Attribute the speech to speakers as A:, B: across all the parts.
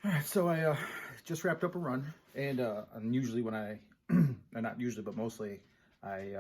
A: All right, so I just wrapped up a run, and usually when not usually, but mostly, I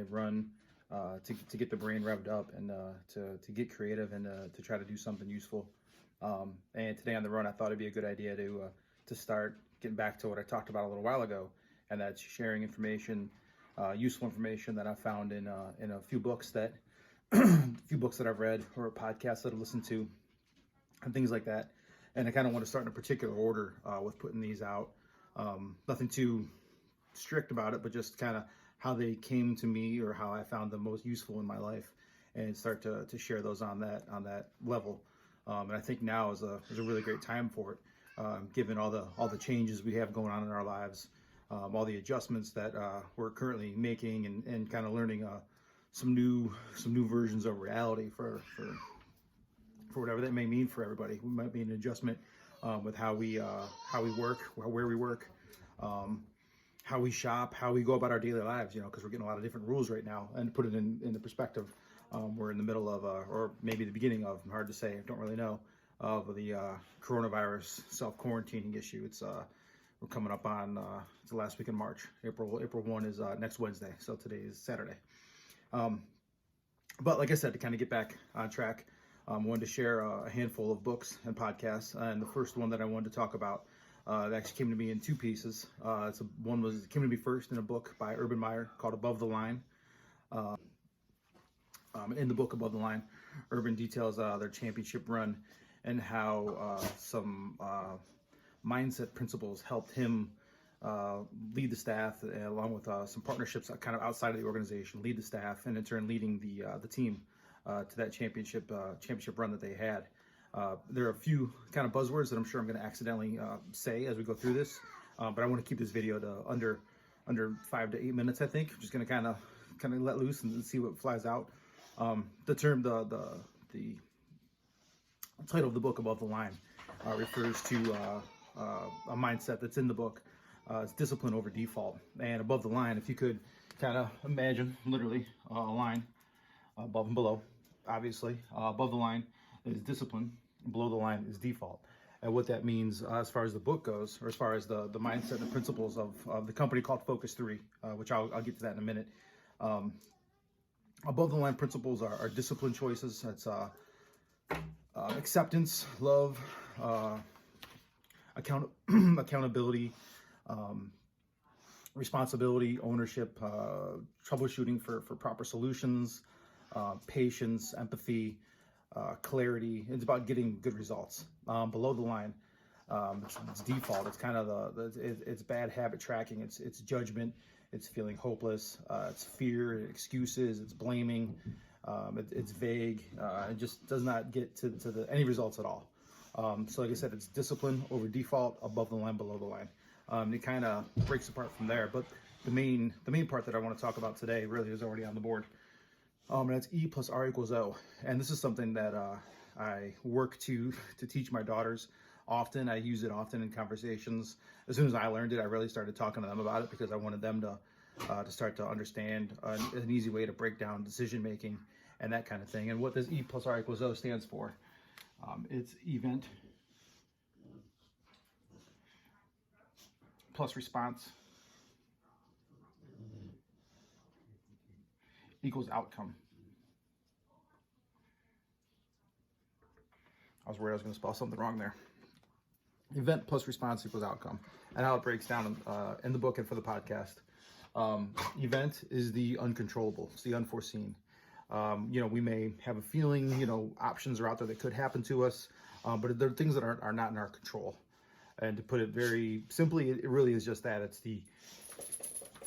A: run to get the brain revved up and to get creative and to try to do something useful. And today on the run, I thought it'd be a good idea to start getting back to what I talked about a little while ago, and that's sharing information, useful information that I found in a few books that few books that I've read or podcasts that I've listened to and things like that. And I kind of want to start in a particular order with putting these out. Nothing too strict about it, but just kind of how they came to me or how I found them most useful in my life, and start to share those on that level. And I think now is a really great time for it, given all the changes we have going on in our lives, all the adjustments that we're currently making, and kind of learning some new versions of reality for whatever that may mean for everybody. It might be an adjustment with how we work, where we work, how we shop, how we go about our daily lives. Because we're getting a lot of different rules right now. And to put it in the perspective, we're in the middle of, or maybe the beginning of, hard to say, I don't really know, of the coronavirus self-quarantining issue. It's we're coming up on it's the last week in March. April 1 is next Wednesday, so today is Saturday. But like I said, to kind of get back on track, I wanted to share a handful of books and podcasts. And the first one that I wanted to talk about that actually came to me in two pieces. It came to me first in a book by Urban Meyer called Above the Line. In the book Above the Line, Urban details their championship run and how some mindset principles helped him lead the staff, along with some partnerships kind of outside of the organization, lead the staff, and in turn leading the team to that championship run that they had. There are a few kind of buzzwords that I'm sure I'm going to accidentally say as we go through this, but I want to keep this video to under 5 to 8 minutes. I think I'm just going to kind of let loose and see what flies out. The title of the book, Above the Line, refers to a mindset that's in the book. It's discipline over default. And above the line, if you could kind of imagine literally a line above and below, obviously. Above the line is discipline, below the line is default. And what that means as far as the book goes, or as far as the mindset and the principles of the company called Focus 3, which I'll get to that in a minute. Above the line principles are discipline choices. That's acceptance, love, accountability, responsibility, ownership, troubleshooting for proper solutions, patience, empathy, clarity. It's about getting good results. Below the line, it's default. It's kind of it's bad habit tracking. It's judgment. It's feeling hopeless. It's fear, excuses. It's blaming. It's vague. It just does not get to any results at all. So like I said, it's discipline over default, above the line, below the line. It kind of breaks apart from there. But the main part that I want to talk about today really is already on the board. And that's E plus R equals O. And this is something that I work to teach my daughters often. I use it often in conversations. As soon as I learned it, I really started talking to them about it because I wanted them to start to understand an easy way to break down decision making and that kind of thing. And what this E plus R equals O stands for, it's event plus response equals outcome. I was worried I was going to spell something wrong there. Event plus response equals outcome. And how it breaks down in the book and for the podcast. Event is the uncontrollable. It's the unforeseen. We may have a feeling, options are out there that could happen to us, but there are things that are not in our control. And to put it very simply, it really is just that. It's the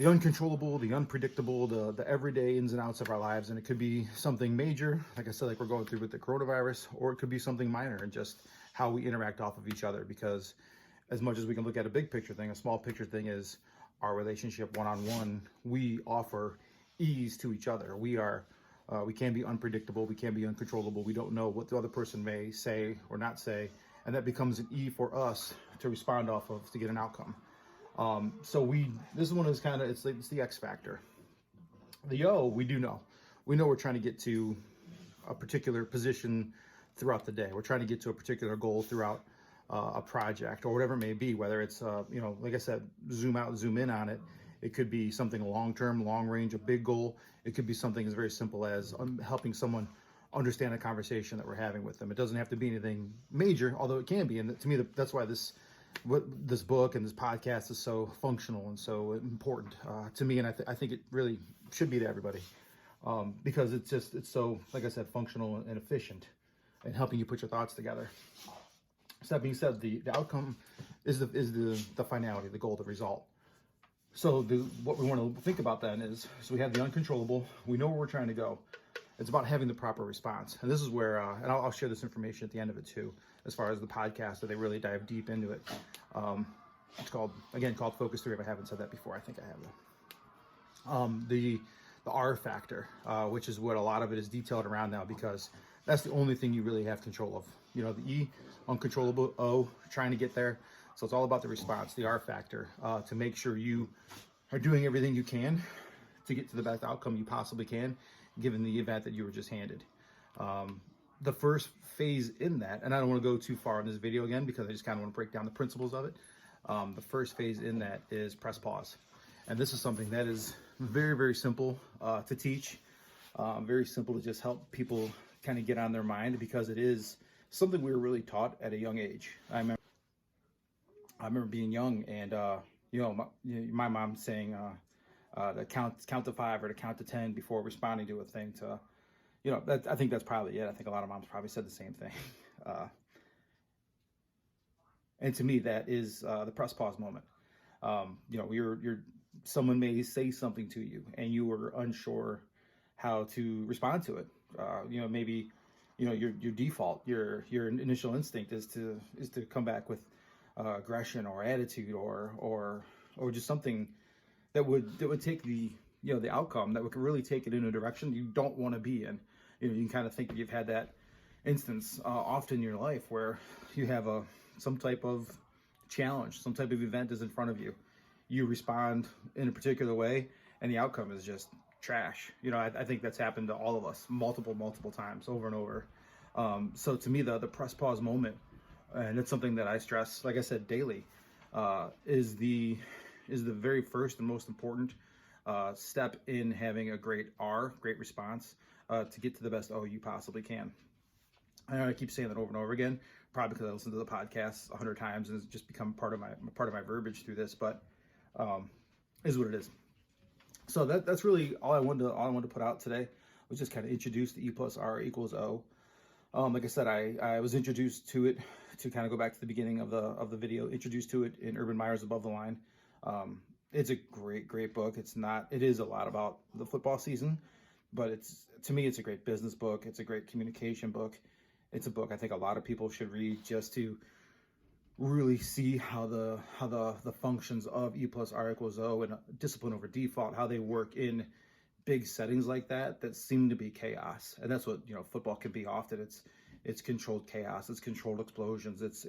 A: uncontrollable, the unpredictable, the everyday ins and outs of our lives. And it could be something major, like I said, like we're going through with the coronavirus, or it could be something minor and just how we interact off of each other. Because as much as we can look at a big picture thing, a small picture thing is our relationship one-on-one. We offer ease to each other. We can be unpredictable. We can be uncontrollable. We don't know what the other person may say or not say. And that becomes an E for us to respond off of to get an outcome. This one is kind of, it's the X factor. The O, we know we're trying to get to a particular position throughout the day. We're trying to get to a particular goal throughout a project or whatever it may be, whether it's, like I said, zoom out, zoom in on it. It could be something long-term, long range, a big goal. It could be something as very simple as helping someone understand a conversation that we're having with them. It doesn't have to be anything major, although it can be. And to me, that's why this book and this podcast is so functional and so important to me. And I think it really should be to everybody because it's so, like I said, functional and efficient in helping you put your thoughts together. So that being said, the outcome is the finality, the goal, the result. So what we want to think about then is, so we have the uncontrollable, we know where we're trying to go. It's about having the proper response. And this is where, and I'll share this information at the end of it too, as far as the podcast, that they really dive deep into it. It's called Focus 3, if I haven't said that before. I think I have. The R factor, which is what a lot of it is detailed around now, because that's the only thing you really have control of. The E, uncontrollable, O, trying to get there. So it's all about the response, the R factor, to make sure you are doing everything you can to get to the best outcome you possibly can, given the event that you were just handed. The first phase in that, and I don't want to go too far in this video again because I just kind of want to break down the principles of it. The first phase in that is press pause. And this is something that is very, very simple to teach, very simple to just help people kind of get on their mind, because it is something we were really taught at a young age. I remember being young and, my mom saying to count to 5 or to count to 10 before responding to a thing. I think that's probably it. I think a lot of moms probably said the same thing. And to me, that is the press pause moment. Someone may say something to you and you were unsure how to respond to it. Maybe, your default, your initial instinct is to come back with aggression or attitude or just something that would take the outcome, that would really take it in a direction you don't want to be in. You can kind of think that you've had that instance often in your life where you have some type of challenge, some type of event is in front of you. You respond in a particular way, and the outcome is just trash. I think that's happened to all of us multiple times, over and over. So to me, the press pause moment, and it's something that I stress, like I said, daily, is the very first and most important step in having a great response to get to the best O you possibly can. I know I keep saying that over and over again, probably because I listened to the podcast 100 times and it's just become part of my verbiage through this, but is what it is. So that's really all I wanted to put out today, was just kind of introduce the E plus R equals O. Like I said, I was introduced to it, to kind of go back to the beginning of the video, introduced to it in Urban Meyer's Above the Line. It's a great book. It is a lot about the football season, but to me, it's a great business book. It's a great communication book. It's a book I think a lot of people should read, just to really see how the functions of E plus R equals O and discipline over default, how they work in big settings like that seem to be chaos. And that's what, football can be often. It's controlled chaos. It's controlled explosions. There's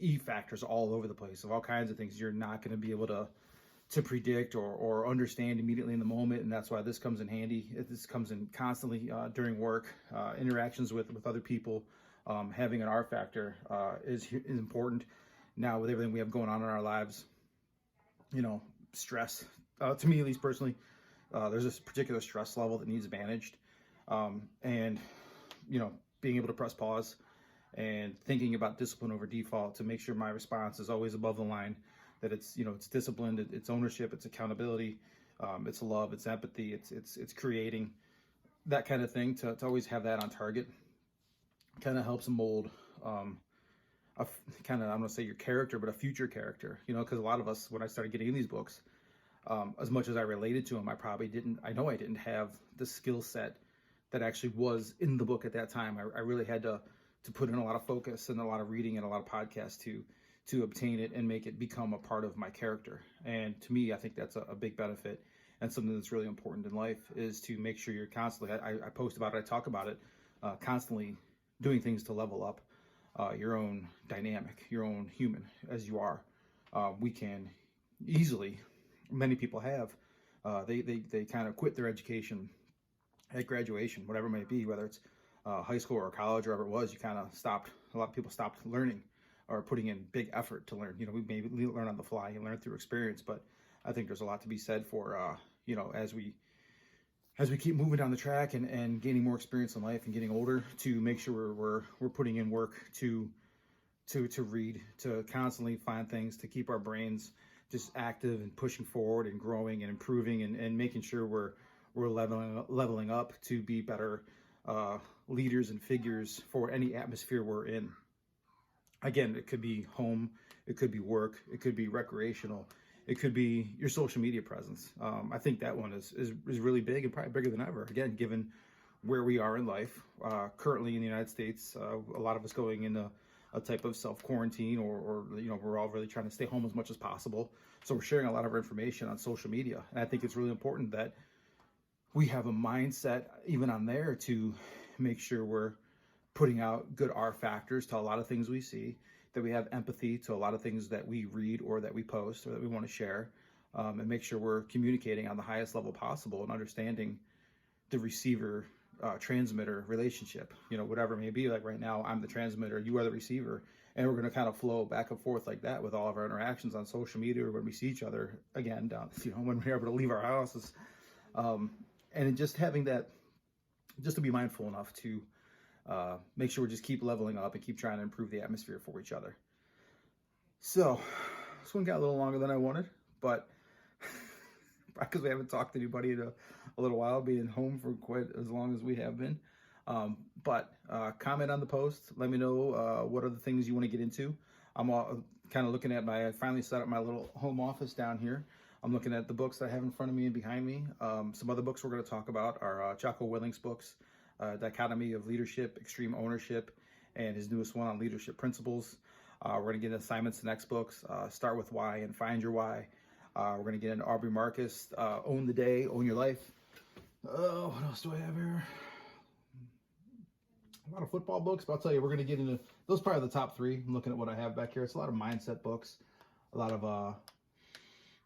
A: E factors all over the place of all kinds of things you're not going to be able to predict or understand immediately in the moment. And that's why this comes in handy. This comes in constantly during work, interactions with other people. Having an R factor is important. Now, with everything we have going on in our lives, stress, to me, at least personally, there's this particular stress level that needs managed. And being able to press pause and thinking about discipline over default to make sure my response is always above the line, that it's disciplined, it's ownership, it's accountability, it's love, it's empathy, it's creating, that kind of thing, to always have that on target, kind of helps mold I'm going to say your character, but a future character, because a lot of us, when I started getting in these books, as much as I related to them, I didn't have the skill set that actually was in the book at that time. I really had to put in a lot of focus and a lot of reading and a lot of podcasts to obtain it and make it become a part of my character. And to me, I think that's a big benefit, and something that's really important in life is to make sure you're constantly, I post about it, I talk about it, constantly doing things to level up your own dynamic, your own human as you are. We can easily, many people have, they kind of quit their education at graduation, whatever it may be, whether it's high school or college or whatever it was, you kind of stopped. A lot of people stopped learning or putting in big effort to learn. We maybe learn on the fly and learn through experience, but I think there's a lot to be said for as we keep moving down the track and gaining more experience in life and getting older, to make sure we're putting in work to read, to constantly find things, to keep our brains just active and pushing forward and growing and improving, and making sure we're leveling up to be better leaders and figures for any atmosphere we're in. Again, it could be home, it could be work, it could be recreational, it could be your social media presence. I think that one is really big, and probably bigger than ever. Again, given where we are in life, currently in the United States, a lot of us going into a type of self-quarantine, or we're all really trying to stay home as much as possible. So we're sharing a lot of our information on social media. And I think it's really important that we have a mindset even on there to make sure we're putting out good R factors to a lot of things we see, that we have empathy to a lot of things that we read or that we post or that we want to share, and make sure we're communicating on the highest level possible and understanding the receiver transmitter relationship, whatever it may be. Like right now, I'm the transmitter, you are the receiver, and we're going to kind of flow back and forth like that with all of our interactions on social media, or when we see each other again down, when we're able to leave our houses, and just having that, just to be mindful enough to make sure we just keep leveling up and keep trying to improve the atmosphere for each other. So this one got a little longer than I wanted, but because we haven't talked to anybody in a little while, being home for quite as long as we have been. But comment on the post. Let me know what are the things you want to get into. I'm kind of looking at I finally set up my little home office down here. I'm looking at the books that I have in front of me and behind me. Some other books we're going to talk about are Jocko Willink's books, Dichotomy of Leadership, Extreme Ownership, and his newest one on leadership principles. We're going to get into Simon Sinek's books, Start With Why and Find Your Why. We're going to get into Aubrey Marcus, Own the Day, Own Your Life. What else do I have here? A lot of football books, but I'll tell you, we're going to get into those. Probably the top three. I'm looking at what I have back here. It's a lot of mindset books, a lot of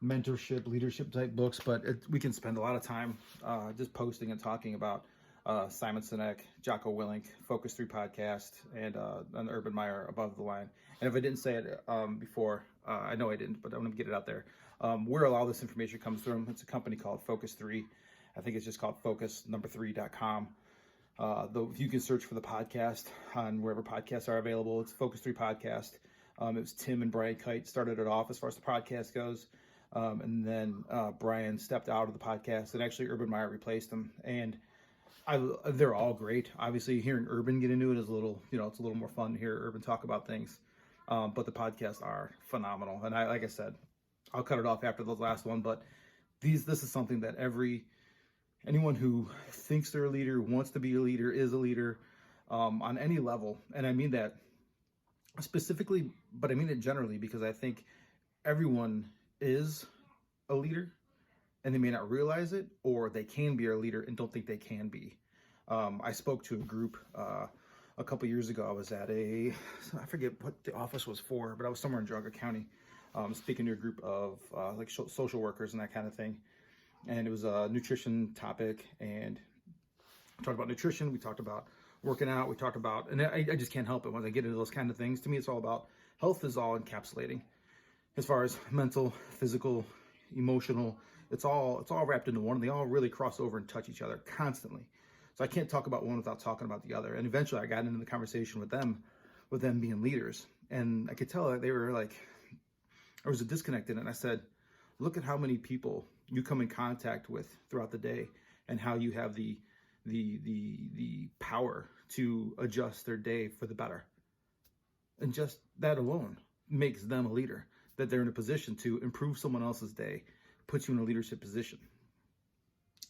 A: mentorship, leadership type books, but we can spend a lot of time just posting and talking about Simon Sinek, Jocko Willink, Focus 3 podcast, and Urban Meyer, Above the Line. And if I didn't say it before, I know I didn't, but I'm going to get it out there. Where a lot of this information comes from, it's a company called Focus 3. I think it's just called focus3.com. If you can search for the podcast on wherever podcasts are available, it's Focus 3 podcast. It was Tim and Brian Kite started it off as far as the podcast goes. And then Brian stepped out of the podcast, and actually Urban Meyer replaced him. And they're all great. Obviously, hearing Urban get into it is a little, it's a little more fun to hear Urban talk about things. But the podcasts are phenomenal. And like I said, I'll cut it off after the last one. But this is something that anyone who thinks they're a leader, wants to be a leader, is a leader on any level. And I mean that specifically, but I mean it generally, because I think everyone is a leader, and they may not realize it, or they can be a leader and don't think they can be. I spoke to a group a couple years ago. I was at I forget what the office was for, but I was somewhere in Geauga County, speaking to a group of like social workers and that kind of thing. And it was a nutrition topic, and we talked about nutrition. We talked about working out. We talked about, and I just can't help it when I get into those kind of things. To me, it's all about health is all encapsulating, as far as mental, physical, emotional. It's all wrapped into one, and they all really cross over and touch each other constantly. So I can't talk about one without talking about the other. And eventually, I got into the conversation with them being leaders, and I could tell that they were like, there was a disconnect in it. And I said, look at how many people you come in contact with throughout the day, and how you have the power to adjust their day for the better. And just that alone makes them a leader, that they're in a position to improve someone else's day, put you in a leadership position.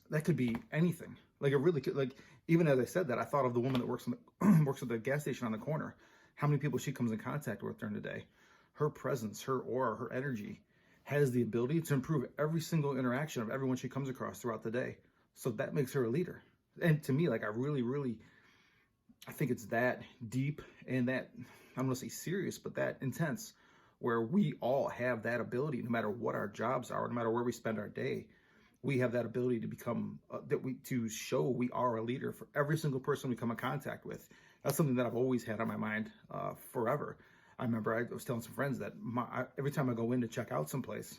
A: That could be anything. Like it really could. Like, even as I said that, I thought of the woman that works at the gas station on the corner. How many people she comes in contact with during the day? Her presence, her aura, her energy has the ability to improve every single interaction of everyone she comes across throughout the day. So that makes her a leader. And to me, like, I think it's that deep and that, I'm going to say serious, but that intense, where we all have that ability, no matter what our jobs are, no matter where we spend our day. we have that ability to become to show we are a leader for every single person we come in contact with. That's something that I've always had on my mind forever. I remember I was telling some friends that every time I go in to check out someplace,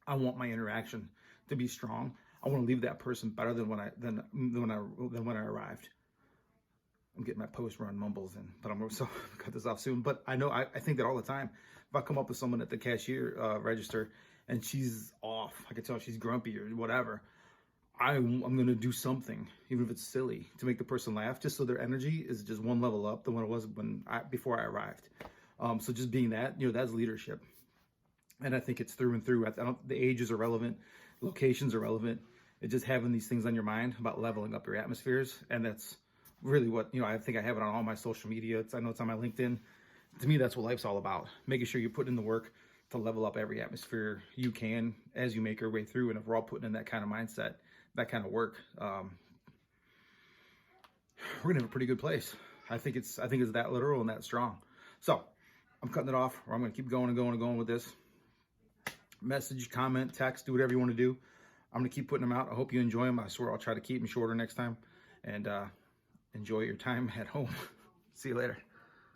A: I want my interaction to be strong. I want to leave that person better than when I arrived. I'm getting my post-run mumbles in, but I'm so cut this off soon. But I know I think that all the time. If I come up with someone at the cashier register and she's off, I can tell she's grumpy or whatever, I'm gonna do something, even if it's silly, to make the person laugh, just so their energy is just one level up than what it was before I arrived. So just being that, that's leadership, and I think it's through and through. The ages are relevant, locations are relevant. It's just having these things on your mind about leveling up your atmospheres, and that's really what I think I have it on all my social media. I know it's on my LinkedIn. To me, that's what life's all about: making sure you put in the work to level up every atmosphere you can as you make your way through. And if we're all putting in that kind of mindset, that kind of work, we're gonna have a pretty good place. I think it's that literal and that strong. So I'm cutting it off, or I'm gonna keep going and going and going with this. Message, comment, text, do whatever you want to do. I'm gonna keep putting them out. I hope you enjoy them. I swear I'll try to keep them shorter next time. And enjoy your time at home. See you later.